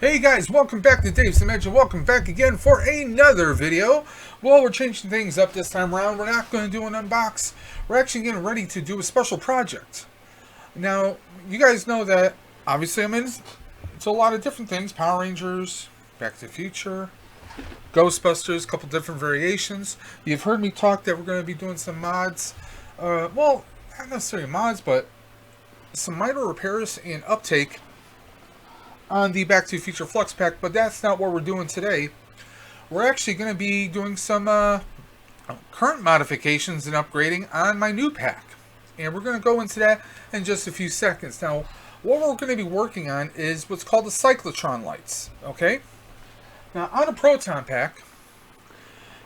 Hey guys, welcome back to Dave's Dimension. Welcome back again for another video. Well, we're changing things up this time around. We're not going to do an unbox. We're actually getting ready to do a special project. Now, you guys know that obviously I'm into a lot of different things. Power Rangers, Back to the Future, Ghostbusters, a couple different variations. You've heard me talk that we're going to be doing some mods. Well, not necessarily mods, but some minor repairs and uptake on the Back to the Future Flux Pack, but that's not what we're doing today. We're actually going to be doing some current modifications and upgrading on my new pack. And we're going to go into that in just a few seconds. Now, what we're going to be working on is what's called the Cyclotron lights, okay? Now, on a Proton Pack,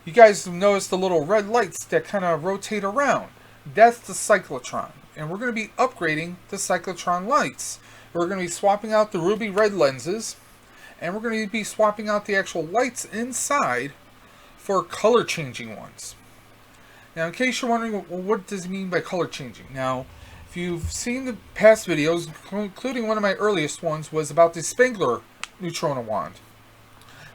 you guys have noticed the little red lights that kind of rotate around. That's the Cyclotron. And we're going to be upgrading the Cyclotron lights. We're going to be swapping out the ruby red lenses, and we're going to be swapping out the actual lights inside for color changing ones. Now, in case you're wondering, well, what does it mean by color changing? Now, if you've seen the past videos, including one of my earliest ones, was about the Spangler Neutrona Wand.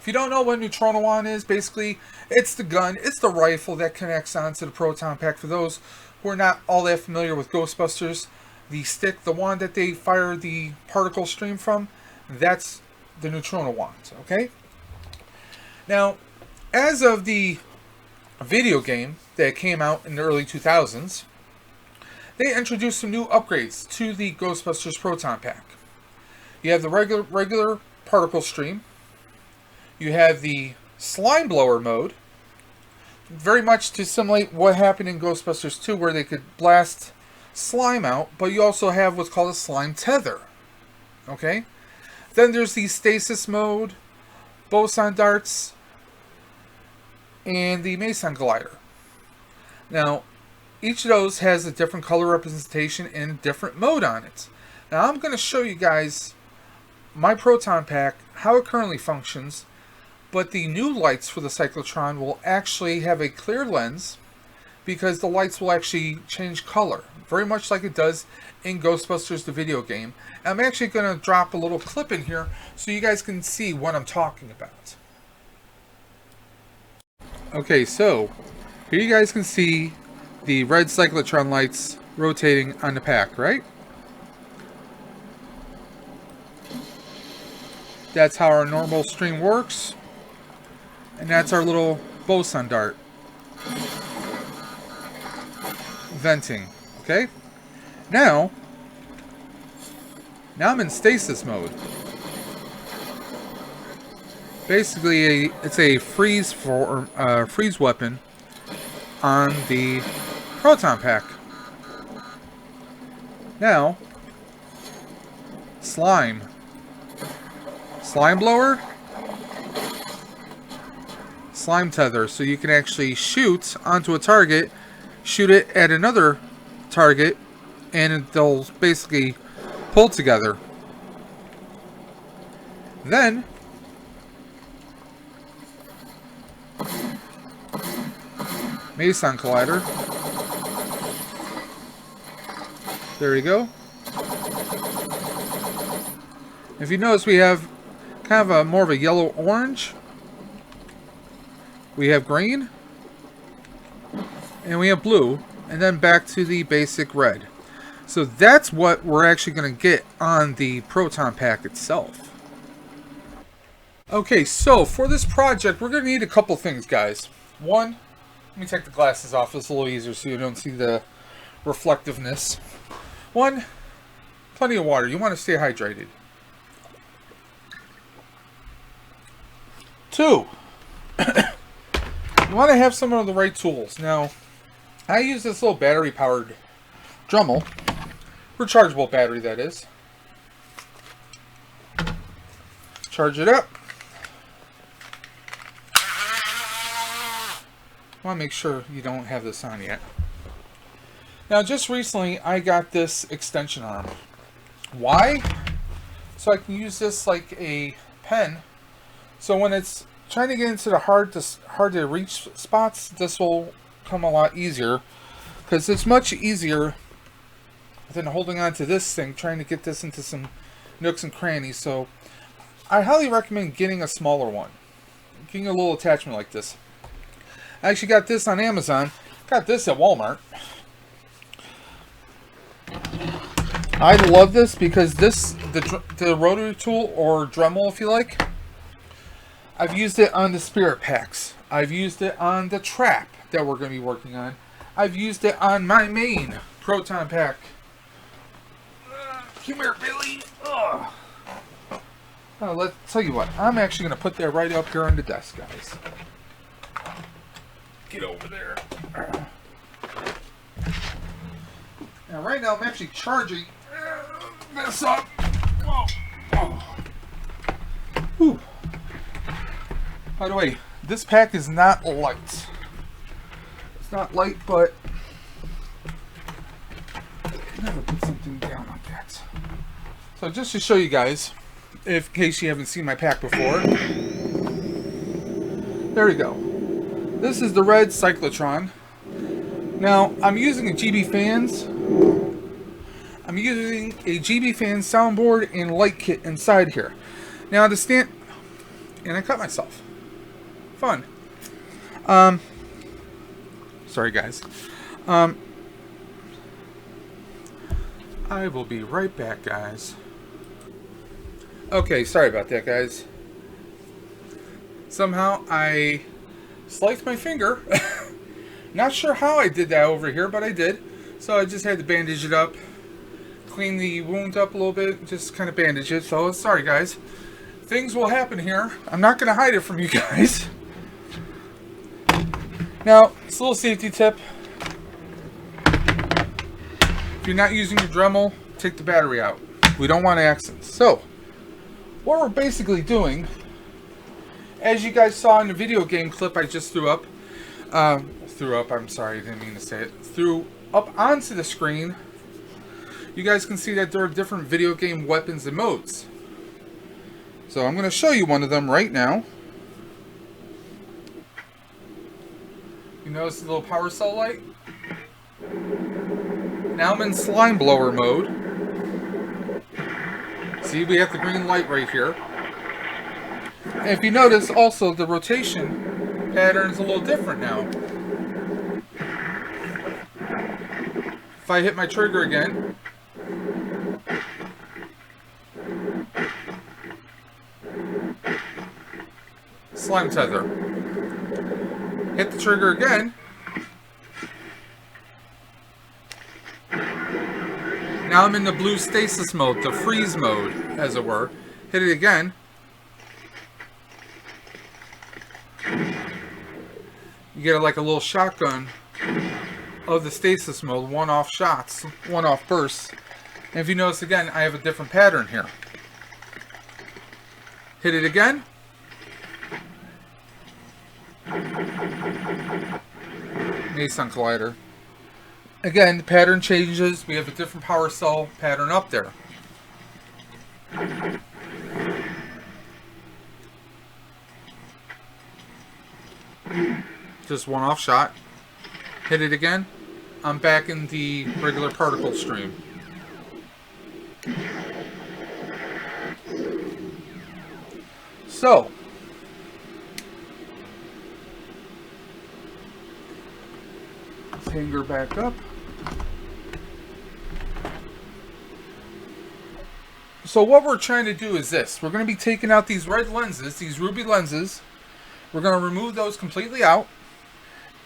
If you don't know what Neutrona Wand is, basically, it's the gun, it's the rifle that connects onto the Proton Pack. For those who are not all that familiar with Ghostbusters, the stick, the wand that they fire the particle stream from, that's the Neutrona Wand, okay? Now, as of the video game that came out in the early 2000s, they introduced some new upgrades to the Ghostbusters Proton Pack. You have the regular particle stream. You have the slime blower mode, very much to simulate what happened in Ghostbusters 2, where they could blast slime out, but you also have what's called a slime tether. Okay? Then there's the stasis mode, boson darts, and the meson glider. Now, each of those has a different color representation and a different mode on it. Now, I'm going to show you guys my Proton Pack, how it currently functions, but the new lights for the Cyclotron will actually have a clear lens, because the lights will actually change color, very much like it does in Ghostbusters the video game. I'm actually going to drop a little clip in here so you guys can see what I'm talking about. Okay, so here you guys can see the red Cyclotron lights rotating on the pack, right? That's how our normal stream works, and that's our little boson dart venting. Okay, now I'm in stasis mode. Basically, it's a freeze weapon on the Proton Pack. Now, slime blower, slime tether, so you can actually shoot onto a target, shoot it at another target, and they'll basically pull together. Then meson collider. There you go. If you notice, we have kind of more of a yellow orange. We have green. And we have blue, and then back to the basic red. So that's what we're actually going to get on the Proton Pack itself. Okay, so for this project, we're going to need a couple things, guys. One, let me take the glasses off. It's a little easier so you don't see the reflectiveness. One, plenty of water. You want to stay hydrated. Two, you want to have some of the right tools. Now, I use this little battery-powered Dremel, rechargeable battery that is. Charge it up. I want to make sure you don't have this on yet. Now, just recently, I got this extension arm. Why? So I can use this like a pen. So when it's trying to get into the hard to reach spots, this will come a lot easier, because it's much easier than holding on to this thing, trying to get this into some nooks and crannies. So I highly recommend getting a smaller one. Getting a little attachment like this. I actually got this on Amazon. Got this at Walmart. I love this because the rotary tool, or Dremel if you like, I've used it on the Spirit Packs. I've used it on the Trap that we're going to be working on. I've used it on my main Proton Pack. Come here, Billy. Ugh. Now, let's tell you what. I'm actually going to put that right up here on the desk, guys. Get over there. Now, right now, I'm actually charging this up. Whoa. Oh. Whew. By the way, this pack is not light. It's not light, but never put something down like that. So just to show you guys, in case you haven't seen my pack before, there we go. This is the red Cyclotron. Now, I'm using a GB fans. I'm using a GB fan soundboard and light kit inside here. Now, the stand, and I cut myself. Fun. Sorry, guys. I will be right back, guys. Okay, sorry about that, guys. Somehow I sliced my finger. Not sure how I did that over here, but I did. So I just had to bandage it up, clean the wound up a little bit, just kind of bandage it. So sorry, guys. Things will happen here. I'm not going to hide it from you guys. Now, it's a little safety tip. If you're not using your Dremel, take the battery out. We don't want accidents. So, what we're basically doing, as you guys saw in the video game clip I just threw up, I'm sorry, I didn't mean to say it, threw up onto the screen, you guys can see that there are different video game weapons and modes. So I'm going to show you one of them right now. You notice the little power cell light? Now I'm in slime blower mode. See, we have the green light right here. And if you notice also, the rotation pattern is a little different now. If I hit my trigger again, slime tether. Hit the trigger again. Now I'm in the blue stasis mode, the freeze mode, as it were. Hit it again. You get like a little shotgun of the stasis mode, one-off shots, one-off bursts. And if you notice again, I have a different pattern here. Hit it again. Mason collider. Again, the pattern changes. We have a different power cell pattern up there. Just one off shot. Hit it again. I'm back in the regular particle stream. So, let's hang her back up. So what we're trying to do is this. We're going to be taking out these red lenses, these ruby lenses. We're going to remove those completely out.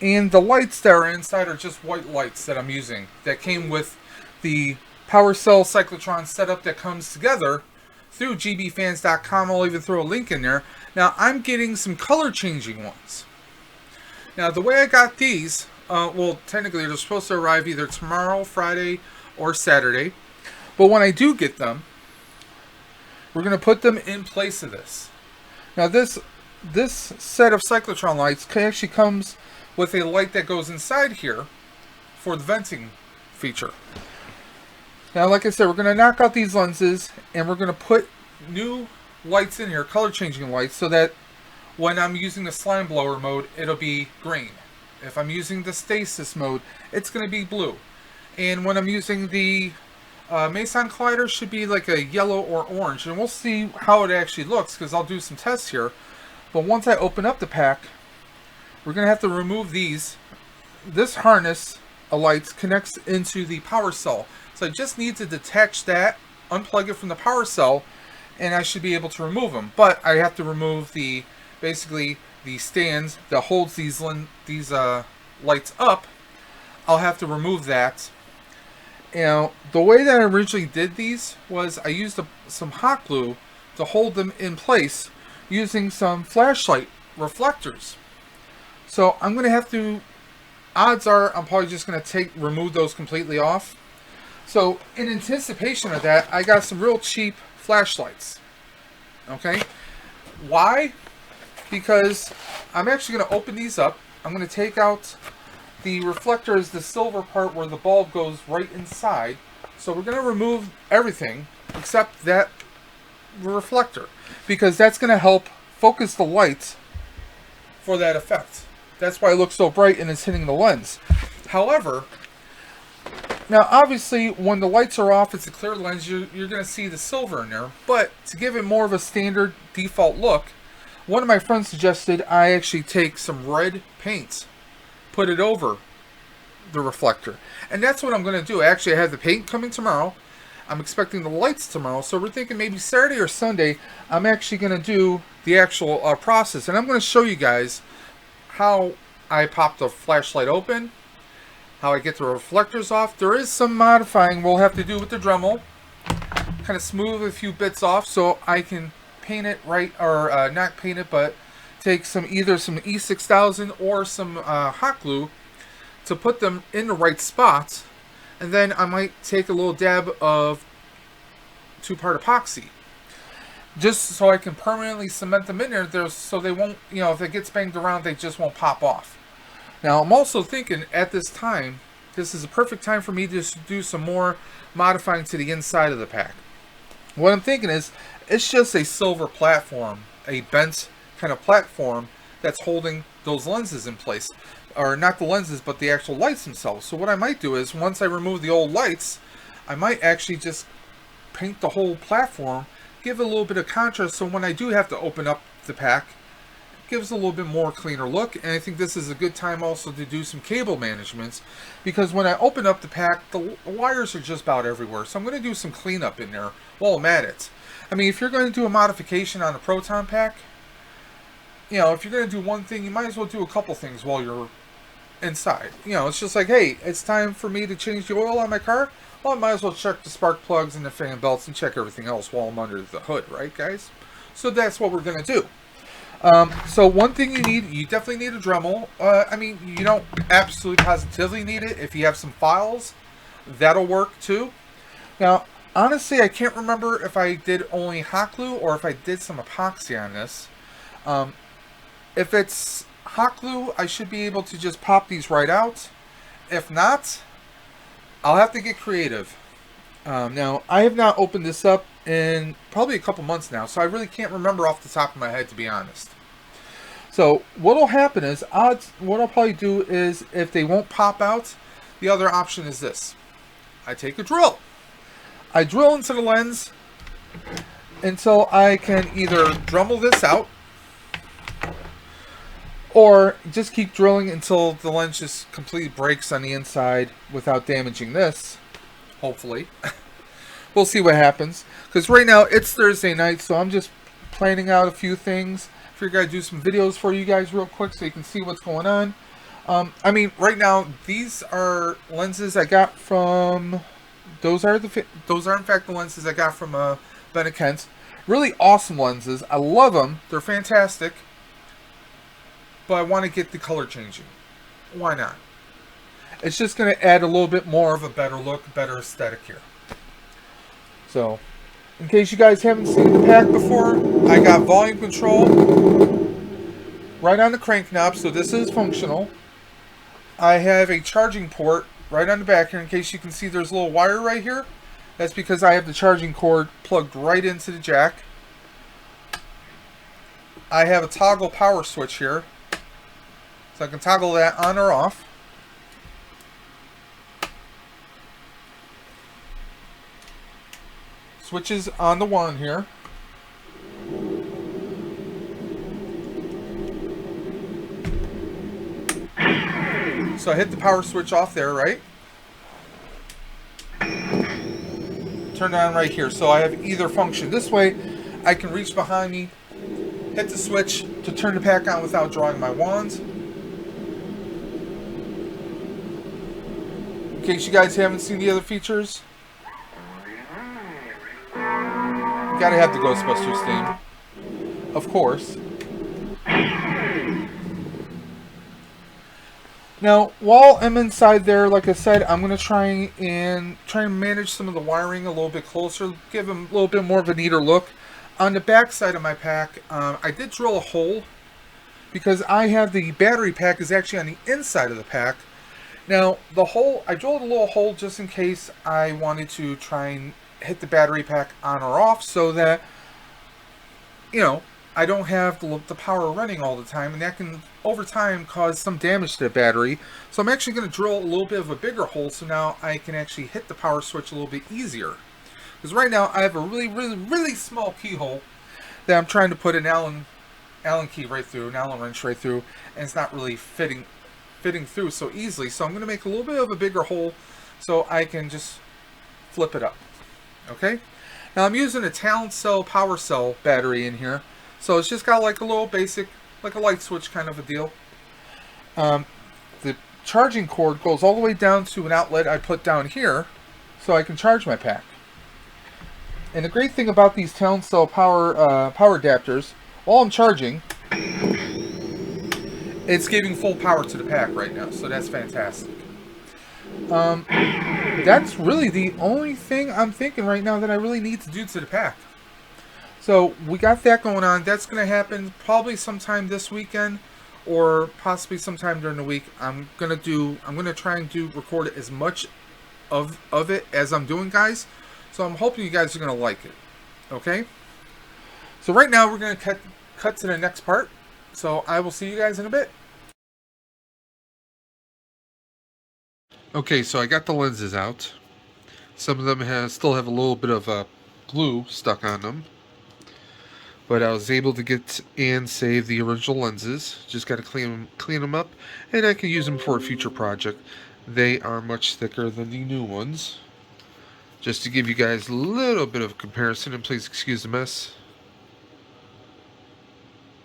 And the lights that are inside are just white lights that I'm using. That came with the Power Cell Cyclotron setup that comes together through gbfans.com. I'll even throw a link in there. Now I'm getting some color changing ones. Now the way I got these, well technically they're supposed to arrive either tomorrow, Friday, or Saturday. But when I do get them, we're going to put them in place of this. Now this set of Cyclotron lights actually comes with a light that goes inside here for the venting feature. Now, like I said, we're going to knock out these lenses and we're going to put new lights in here, color changing lights, so that when I'm using the slime blower mode, it'll be green. If I'm using the stasis mode, it's going to be blue. And when I'm using the Meson collider should be like a yellow or orange, and we'll see how it actually looks because I'll do some tests here. But once I open up the pack, we're going to have to remove these. This harness of lights connects into the power cell, so I just need to detach that, unplug it from the power cell, and I should be able to remove them. But I have to remove the basically the stands that holds these lights up. I'll have to remove that. Now, the way that I originally did these was I used some hot glue to hold them in place using some flashlight reflectors. So I'm going to have to, odds are I'm probably just going to remove those completely off. So in anticipation of that, I got some real cheap flashlights. Okay? Why? Because I'm actually going to open these up. I'm going to take out the reflector, is the silver part where the bulb goes right inside. So we're going to remove everything except that reflector, because that's going to help focus the light for that effect. That's why it looks so bright and it's hitting the lens. However, now obviously when the lights are off, it's a clear lens, you're going to see the silver in there. But to give it more of a standard default look, one of my friends suggested I actually take some red paint, put it over the reflector. And that's what I'm going to do. Actually, I have the paint coming tomorrow. I'm expecting the lights tomorrow. So we're thinking maybe Saturday or Sunday, I'm actually going to do the actual process. And I'm going to show you guys how I pop the flashlight open, how I get the reflectors off. There is some modifying we'll have to do with the Dremel. Kind of smooth a few bits off so I can paint it right, or not paint it, but take either some E6000 or some hot glue to put them in the right spots, and then I might take a little dab of 2-part epoxy just so I can permanently cement them in there so they won't, if it gets banged around, they just won't pop off. Now I'm also thinking at this time, this is a perfect time for me to do some more modifying to the inside of the pack. What I'm thinking is, it's just a silver platform, a bent kind of platform that's holding those lenses in place. Or not the lenses, but the actual lights themselves. So what I might do is, once I remove the old lights, I might actually just paint the whole platform, give it a little bit of contrast, so when I do have to open up the pack, it gives a little bit more cleaner look. And I think this is a good time also to do some cable managements, because when I open up the pack, the wires are just about everywhere. So I'm going to do some cleanup in there while I'm at it. I mean, if you're going to do a modification on a Proton Pack, if you're going to do one thing, you might as well do a couple things while you're inside. It's just like, hey, it's time for me to change the oil on my car. Well, I might as well check the spark plugs and the fan belts and check everything else while I'm under the hood, right, guys? So that's what we're going to do. So one thing you definitely need a Dremel. I mean, you don't absolutely positively need it. If you have some files, that'll work too. Now, honestly, I can't remember if I did only hot glue or if I did some epoxy on this. If it's hot glue, I should be able to just pop these right out. If not, I'll have to get creative. Now, I have not opened this up in probably a couple months now, so I really can't remember off the top of my head, to be honest. So what will happen is, what I'll probably do is, if they won't pop out, the other option is this. I take a drill. I drill into the lens until I can either Dremel this out, or just keep drilling until the lens just completely breaks on the inside without damaging this, hopefully. We'll see what happens. Because right now, it's Thursday night, so I'm just planning out a few things. I figured I'd do some videos for you guys real quick so you can see what's going on. I mean, right now, these are lenses I got from... Those are in fact the lenses I got from Ben & Kent. Really awesome lenses. I love them. They're fantastic. But I want to get the color changing. Why not? It's just going to add a little bit more of a better look, better aesthetic here. So, in case you guys haven't seen the pack before, I got volume control right on the crank knob, so this is functional. I have a charging port right on the back here. In case you can see, there's a little wire right here. That's because I have the charging cord plugged right into the jack. I have a toggle power switch here, so I can toggle that on or off. switches on the wand here. So I hit the power switch off there, right? Turn it on right here. So I have either function. This way, I can reach behind me, hit the switch to turn the pack on without drawing my wand. In case you guys haven't seen the other features, you gotta have the Ghostbusters theme, of course. Now, while I'm inside there, like I said, I'm going to try and manage some of the wiring a little bit closer, give them a little bit more of a neater look. On the back side of my pack, I did drill a hole because I have the battery pack is actually on the inside of the pack. Now, the hole, I drilled a little hole just in case I wanted to try and hit the battery pack on or off so that, you know, I don't have the power running all the time, and that can, over time, cause some damage to the battery. So I'm actually going to drill a little bit of a bigger hole so now I can actually hit the power switch a little bit easier. Because right now I have a really small keyhole that I'm trying to put an Allen key right through, an Allen wrench right through, and it's not really fitting through so easily. So I'm going to make a little bit of a bigger hole so I can just flip it up. Okay? Now I'm using a Talon Cell power cell battery in here. So it's just got like a little basic, like a light switch kind of a deal. The charging cord goes all the way down to an outlet I put down here so I can charge my pack. And the great thing about these Talon Cell power adapters, while I'm charging, it's giving full power to the pack right now. So that's fantastic. That's really the only thing I'm thinking right now that I really need to do to the pack. So we got that going on. That's going to happen probably sometime this weekend or possibly sometime during the week. I'm going to try and record as much of it as I'm doing, guys. So I'm hoping you guys are going to like it. Okay? So right now we're going to cut to the next part. So I will see you guys in a bit. Okay, so I got the lenses out. Some of them still have a little bit of glue stuck on them. But I was able to get and save the original lenses. Just got to clean them up, and I can use them for a future project. They are much thicker than the new ones. Just to give you guys a little bit of a comparison, and please excuse the mess.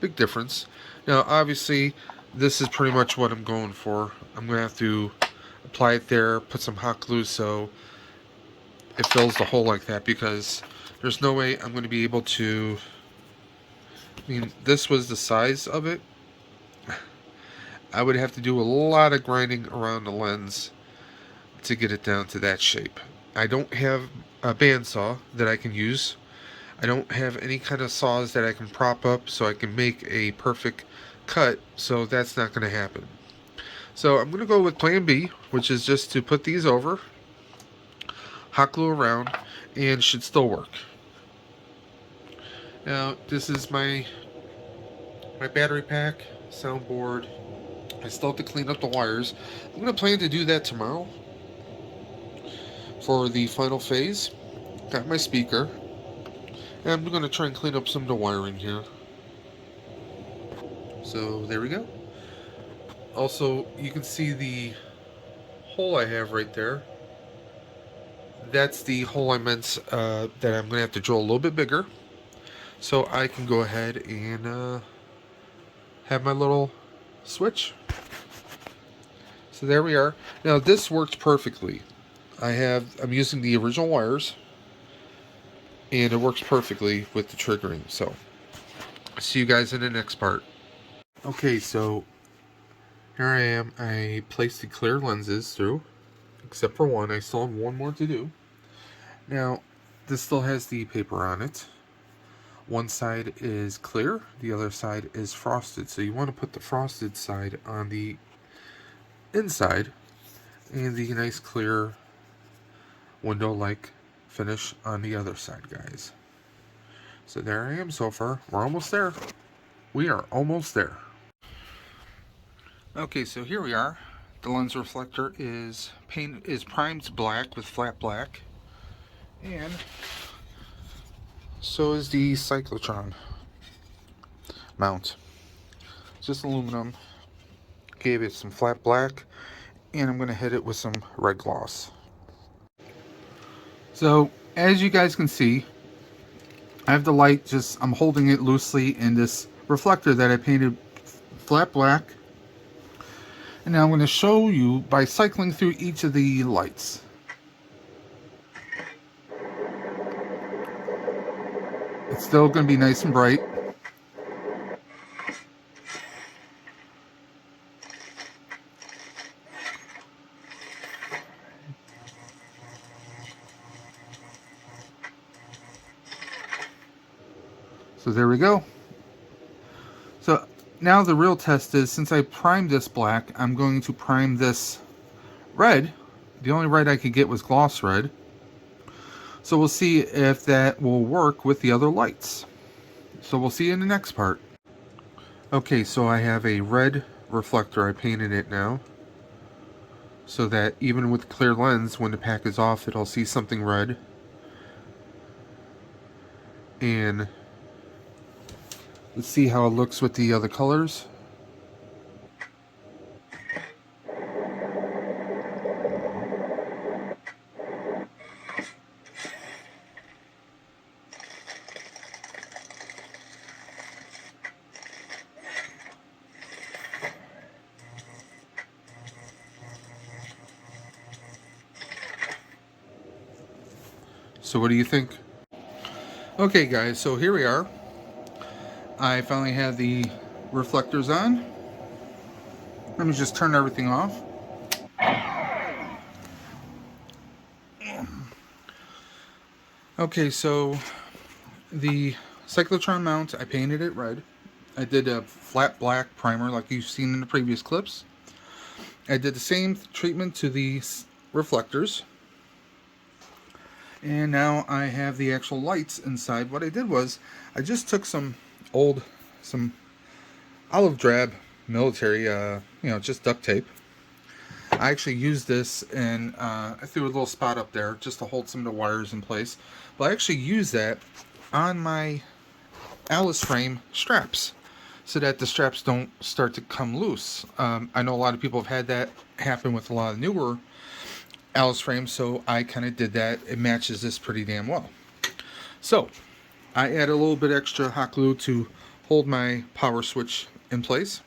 Big difference. Now, obviously, this is pretty much what I'm going for. I'm going to have to apply it there, put some hot glue so it fills the hole like that, because there's no way I'm going to be able to... I mean, this was the size of it. I would have to do a lot of grinding around the lens to get it down to that shape. I don't have a bandsaw that I can use. I don't have any kind of saws that I can prop up so I can make a perfect cut, so that's not going to happen. So I'm going to go with plan B, which is just to put these over, hot glue around, and should still work. Now, this is my battery pack, soundboard. I still have to clean up the wires. I'm going to plan to do that tomorrow for the final phase. Got my speaker. And I'm going to try and clean up some of the wiring here. So, there we go. Also, you can see the hole I have right there. That's the hole I meant that I'm going to have to drill a little bit bigger, so I can go ahead and have my little switch. So there we are. Now this works perfectly. I'm using the original wires, and it works perfectly with the triggering. So see you guys in the next part. Okay, so here I am. I placed the clear lenses through, except for one. I still have one more to do. Now this still has the paper on it. One side is clear, the other side is frosted. So you want to put the frosted side on the inside and the nice clear window-like finish on the other side, guys. So there I am so far. We're almost there. We are almost there. Okay, so here we are. The lens reflector is primed black with flat black. And So is the Cyclotron mount. Just aluminum. Gave it some flat black, and I'm going to hit it with some red gloss. So as you guys can see, I have the light, I'm holding it loosely in this reflector that I painted flat black. And now I'm going to show you by cycling through each of the lights. It's still going to be nice and bright. So there we go. So now the real test is, since I primed this black, I'm going to prime this red. The only red I could get was gloss red. So we'll see if that will work with the other lights. So we'll see in the next part. Okay, so I have a red reflector. I painted it now, so that even with clear lens, when the pack is off, it'll see something red. And let's see how it looks with the other colors. So what do you think? Okay guys, so here we are. I finally have the reflectors on. Let me just turn everything off. Okay, so the Cyclotron mount, I painted it red. I did a flat black primer like you've seen in the previous clips. I did the same treatment to the reflectors. And now I have the actual lights inside. What I did was, I just took some olive drab military, just duct tape. I actually used this, and I threw a little spot up there just to hold some of the wires in place. But I actually used that on my Alice frame straps, so that the straps don't start to come loose. I know a lot of people have had that happen with a lot of newer Alice frames, so I kind of did that. It matches this pretty damn well. So I add a little bit extra hot glue to hold my power switch in place.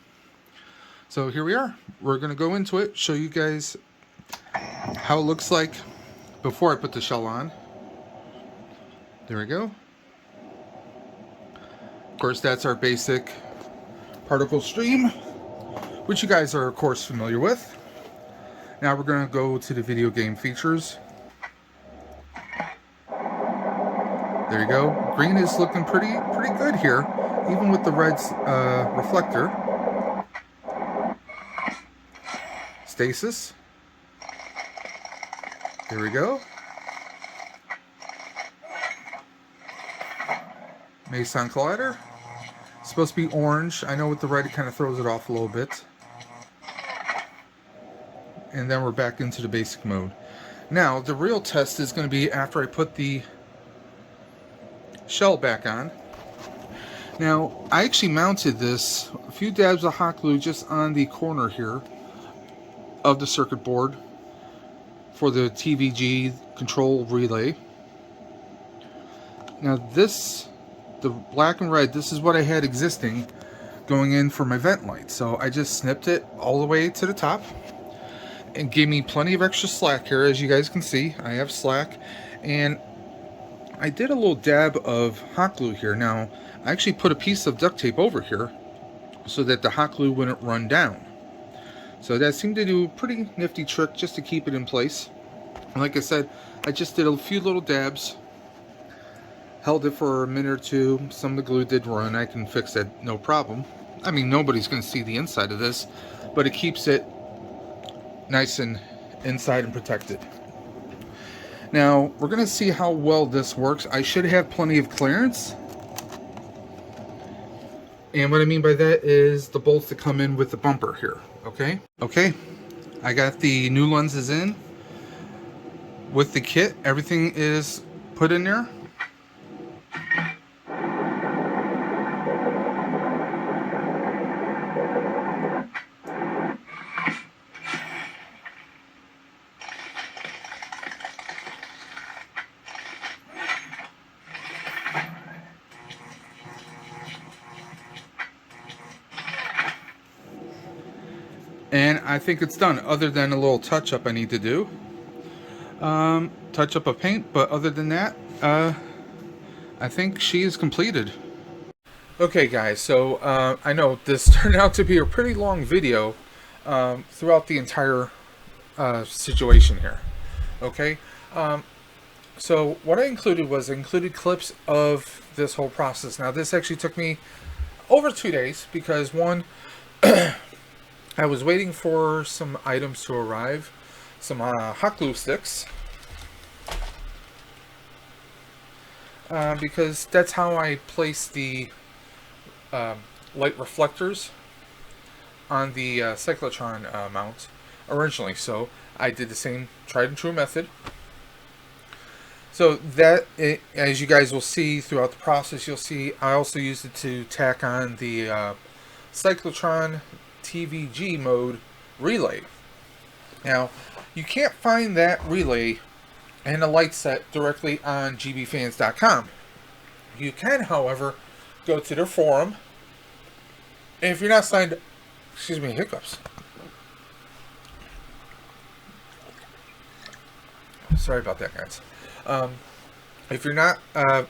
So here we are. We're going to go into it, show you guys how it looks like before I put the shell on. There we go. Of course, that's our basic particle stream, which you guys are of course familiar with. Now we're going to go to the video game features. There you go. Green is looking pretty good here, even with the red reflector. Stasis. There we go. Meson Collider. It's supposed to be orange. I know with the red it kind of throws it off a little bit. And then we're back into the basic mode. Now, the real test is going to be after I put the shell back on. Now, I actually mounted this, a few dabs of hot glue just on the corner here of the circuit board for the TVG control relay. Now this, the black and red, this is what I had existing going in for my vent light. So I just snipped it all the way to the top. And gave me plenty of extra slack here. As you guys can see, I have slack, and I did a little dab of hot glue here. Now I actually put a piece of duct tape over here so that the hot glue wouldn't run down. So that seemed to do a pretty nifty trick just to keep it in place. And like I said, I just did a few little dabs, held it for a minute or two. Some of the glue did run. I can fix that, no problem. I mean, nobody's going to see the inside of this, but it keeps it nice and inside and protected. Now we're going to see how well this works. I should have plenty of clearance, and what I mean by that is the bolts that come in with the bumper here. Okay, I got the new lenses in with the kit. Everything is put in there. And I think it's done, other than a little touch-up I need to do. Touch-up of paint, but other than that, I think she is completed. Okay guys, so I know this turned out to be a pretty long video throughout the entire situation here. Okay, so what I included was clips of this whole process. Now this actually took me over 2 days because one, I was waiting for some items to arrive, some hot glue sticks, because that's how I place the light reflectors on the cyclotron mount originally. So I did the same tried and true method. So that, as you guys will see throughout the process, you'll see I also used it to tack on the Cyclotron TVG mode relay. Now, you can't find that relay and a light set directly on gbfans.com. You can, however, go to their forum, and if you're not signed, excuse me, hiccups. Sorry about that, guys. If you're not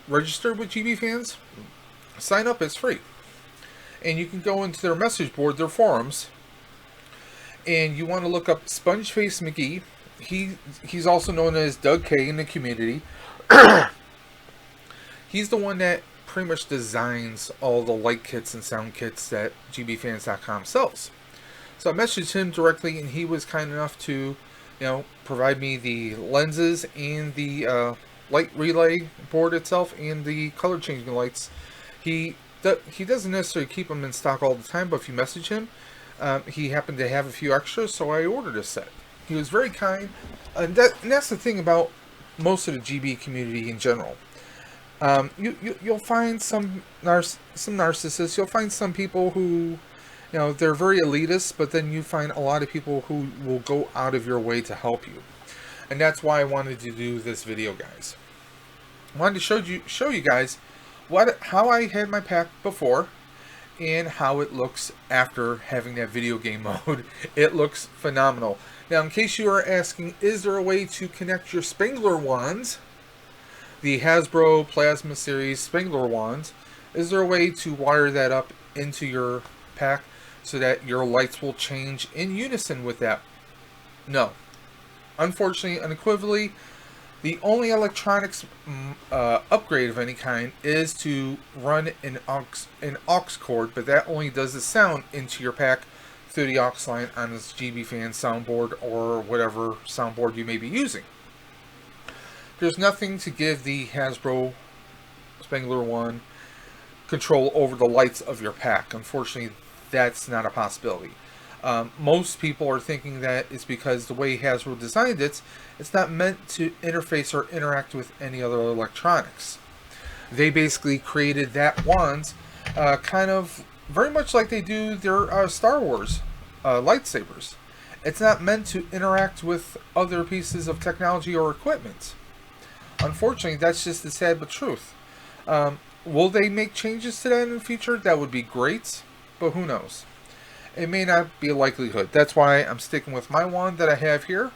registered with GB Fans, sign up. It's free, and you can go into their message board, their forums, and you want to look up Spongeface McGee. He's also known as Doug K in the community. He's the one that pretty much designs all the light kits and sound kits that gbfans.com sells. So I messaged him directly, and he was kind enough to, provide me the lenses and the light relay board itself and the color changing lights. He doesn't necessarily keep them in stock all the time, but if you message him, he happened to have a few extras, so I ordered a set. He was very kind, and that's the thing about most of the GB community in general. You'll find some narcissists. You'll find some people who, they're very elitist, but then you find a lot of people who will go out of your way to help you. And that's why I wanted to do this video, guys. I wanted to show you guys how I had my pack before and how it looks after having that video game mode. It looks phenomenal. Now, in case you are asking, is there a way to connect your Spangler wands, the Hasbro Plasma Series Spangler wands, is there a way to wire that up into your pack so that your lights will change in unison with that? No. Unfortunately, unequivocally, the only electronics upgrade of any kind is to run an aux cord, but that only does the sound into your pack through the aux line on this GB Fan soundboard or whatever soundboard you may be using. There's nothing to give the Hasbro Spangler one control over the lights of your pack. Unfortunately, that's not a possibility. Most people are thinking that it's because the way Hasbro designed it, it's not meant to interface or interact with any other electronics. They basically created that wands kind of very much like they do their Star Wars lightsabers. It's not meant to interact with other pieces of technology or equipment. Unfortunately, that's just the sad but truth. Will they make changes to that in the future? That would be great, but who knows? It may not be a likelihood. That's why I'm sticking with my wand that I have here.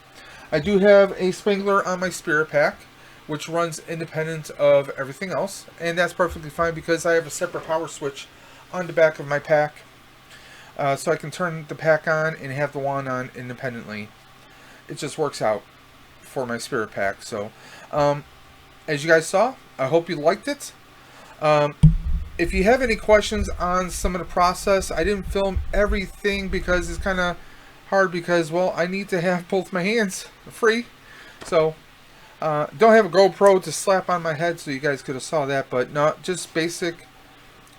I do have a Spangler on my Spirit pack, which runs independent of everything else, and that's perfectly fine because I have a separate power switch on the back of my pack, so I can turn the pack on and have the wand on independently. It just works out for my Spirit pack. So as you guys saw, I hope you liked it. If you have any questions on some of the process, I didn't film everything because it's kind of hard because, well, I need to have both my hands free. So don't have a GoPro to slap on my head so you guys could have saw that, but not just basic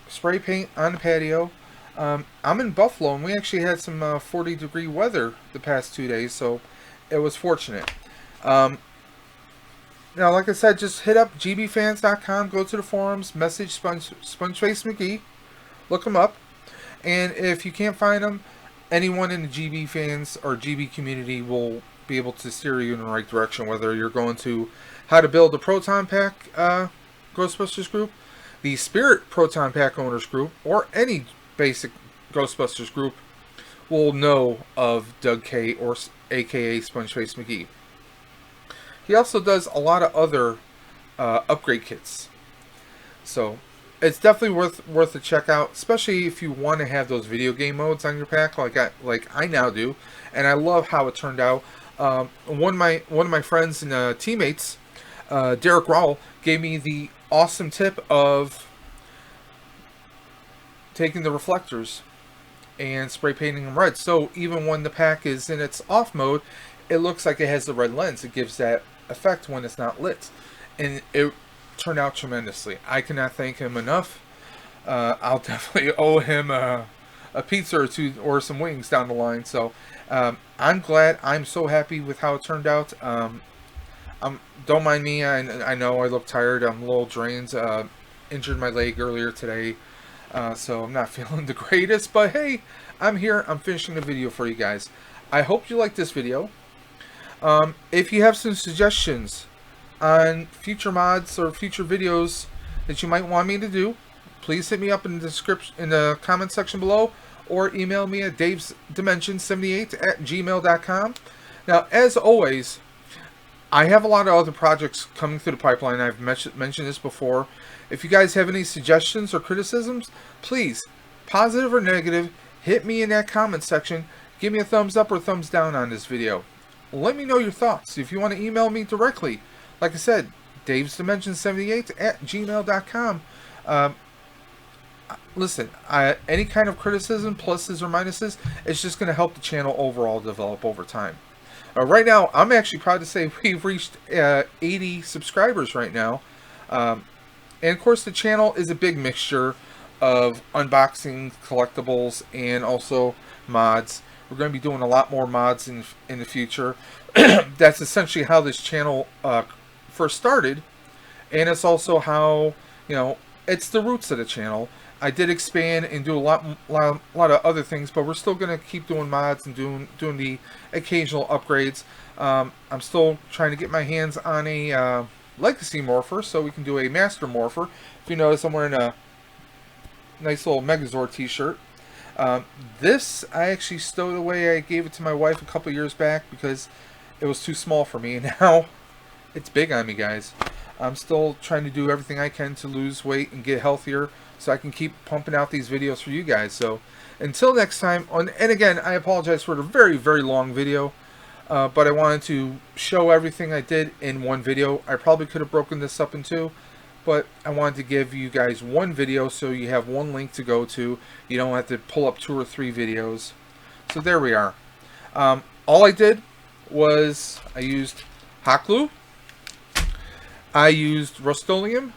spray paint on the patio. I'm in Buffalo, and we actually had some 40-degree weather the past 2 days, so it was fortunate. Now, like I said, just hit up gbfans.com, go to the forums, message Spongeface McGee, look him up, and if you can't find him, anyone in the GB Fans or GB community will be able to steer you in the right direction, whether you're going to how to build a Proton Pack Ghostbusters group, the Spirit Proton Pack Owners group, or any basic Ghostbusters group, will know of Doug K, or aka Spongeface McGee. He also does a lot of other upgrade kits, so it's definitely worth a check out, especially if you want to have those video game modes on your pack, like I now do, and I love how it turned out. One of my friends and teammates, Derek Rowell, gave me the awesome tip of taking the reflectors and spray painting them red. So even when the pack is in its off mode, it looks like it has the red lens. It gives that effect when it's not lit, and it turned out tremendously. I cannot thank him enough. I'll definitely owe him a pizza or two, or some wings down the line. So I'm glad. I'm so happy with how it turned out. Don't mind me. I know I look tired. I'm a little drained. Injured my leg earlier today, so I'm not feeling the greatest. But hey, I'm here. I'm finishing the video for you guys. I hope you like this video. If you have some suggestions on future mods or future videos that you might want me to do, please hit me up in the description, in the comment section below, or email me at davesdimension78@gmail.com. Now, as always, I have a lot of other projects coming through the pipeline. I've mentioned this before. If you guys have any suggestions or criticisms, please, positive or negative, hit me in that comment section. Give me a thumbs up or thumbs down on this video. Let me know your thoughts. If you want to email me directly, like I said, davesdimension78@gmail.com. Listen, any kind of criticism, pluses or minuses, it's just going to help the channel overall develop over time. Right now, I'm actually proud to say we've reached 80 subscribers right now. And of course, the channel is a big mixture of unboxing, collectibles, and also mods. We're going to be doing a lot more mods in the future. That's essentially how this channel first started, and it's also how, it's the roots of the channel. I did expand and do a lot of other things, but we're still going to keep doing mods and doing the occasional upgrades. I'm still trying to get my hands on a Legacy Morpher, so we can do a Master Morpher. If you notice, I'm wearing a nice little Megazord t-shirt. This I actually stowed away. I gave it to my wife a couple years back because it was too small for me, and now it's big on me, guys. I'm still trying to do everything I can to lose weight and get healthier, so I can keep pumping out these videos for you guys. So until next time, and again, I apologize for the very, very long video, but I wanted to show everything I did in one video. I probably could have broken this up in two, but I wanted to give you guys one video so you have one link to go to. You don't have to pull up 2 or 3 videos. So there we are. All I did was I used hot glue. I used Rust-Oleum.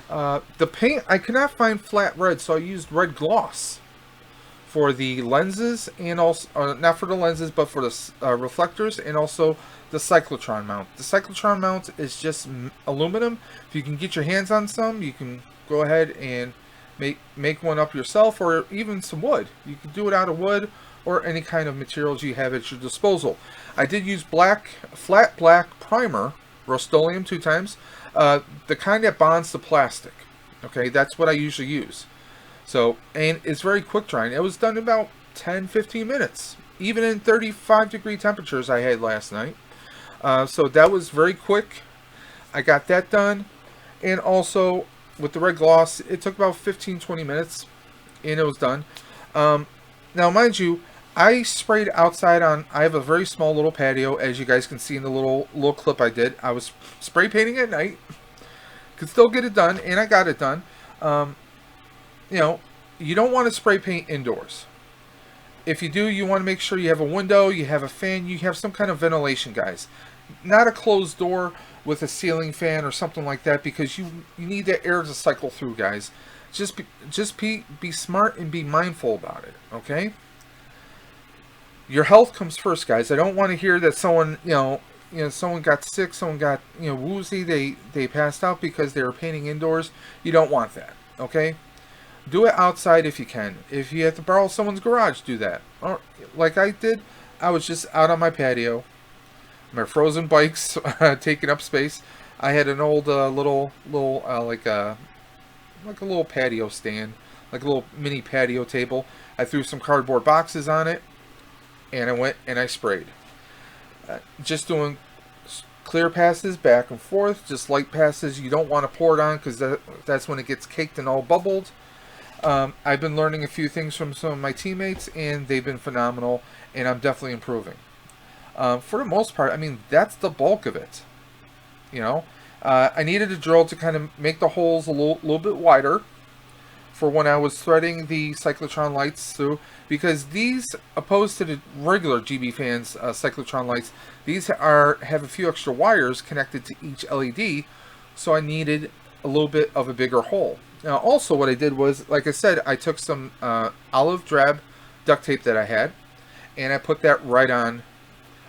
The paint, I could not find flat red, so I used red gloss for the lenses, and also, not for the lenses, but for the reflectors, and also the Cyclotron mount. The Cyclotron mount is just aluminum. If you can get your hands on some, you can go ahead and make one up yourself, or even some wood. You can do it out of wood or any kind of materials you have at your disposal. I did use flat black primer, Rust-Oleum 2 times, the kind that bonds to plastic. Okay, that's what I usually use. So, and it's very quick drying. It was done in about 10-15 minutes, even in 35-degree temperatures I had last night. So that was very quick. I got that done, and also with the red gloss, it took about 15-20 minutes, and it was done. Now, mind you, I sprayed outside on. I have a very small little patio, as you guys can see in the little clip I did. I was spray painting at night. Could still get it done, and I got it done. You don't want to spray paint indoors. If you do, you want to make sure you have a window, you have a fan, you have some kind of ventilation, guys. Not a closed door with a ceiling fan or something like that, because you need that air to cycle through, guys. Just be smart and be mindful about it, okay? Your health comes first, guys. I don't want to hear that someone, someone got sick, someone got, woozy, they passed out because they were painting indoors. You don't want that, okay? Do it outside if you can. If you have to borrow someone's garage, do that. Or, like I did, I was just out on my patio. My frozen bikes taking up space. I had an old like a little patio stand, like a little mini patio table. I threw some cardboard boxes on it, and I went and I sprayed. Just doing clear passes back and forth, just light passes. You don't want to pour it on because that's when it gets caked and all bubbled. I've been learning a few things from some of my teammates, and they've been phenomenal, and I'm definitely improving. For the most part, I mean, that's the bulk of it. You know, I needed a drill to kind of make the holes a little bit wider for when I was threading the cyclotron lights through, because these, opposed to the regular GB fans cyclotron lights, these have a few extra wires connected to each LED, so I needed a little bit of a bigger hole. Now also what I did was, like I said, I took some olive drab duct tape that I had, and I put that right on.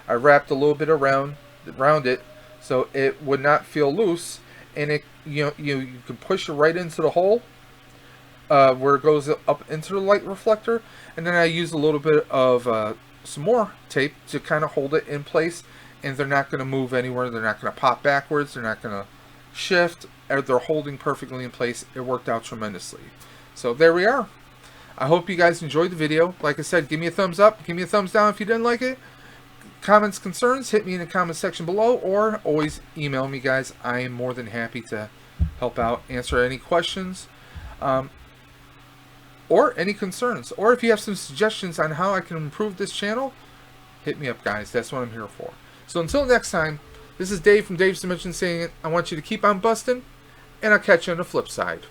I wrapped a little bit around it so it would not feel loose, and it you can push it right into the hole where it goes up into the light reflector, and then I use a little bit of some more tape to kind of hold it in place, and they're not going to move anywhere. They're not going to pop backwards. They're not going to shift. They're holding perfectly in place. It worked out tremendously. So there we are. I hope you guys enjoyed the video. Like I said, give me a thumbs up. Give me a thumbs down if you didn't like it. Comments, concerns, hit me in the comment section below, or always email me, guys. I am more than happy to help out, answer any questions, or any concerns. Or if you have some suggestions on how I can improve this channel, hit me up, guys. That's what I'm here for. So until next time, this is Dave from Dave's Dimension saying I want you to keep on busting, and I'll catch you on the flip side.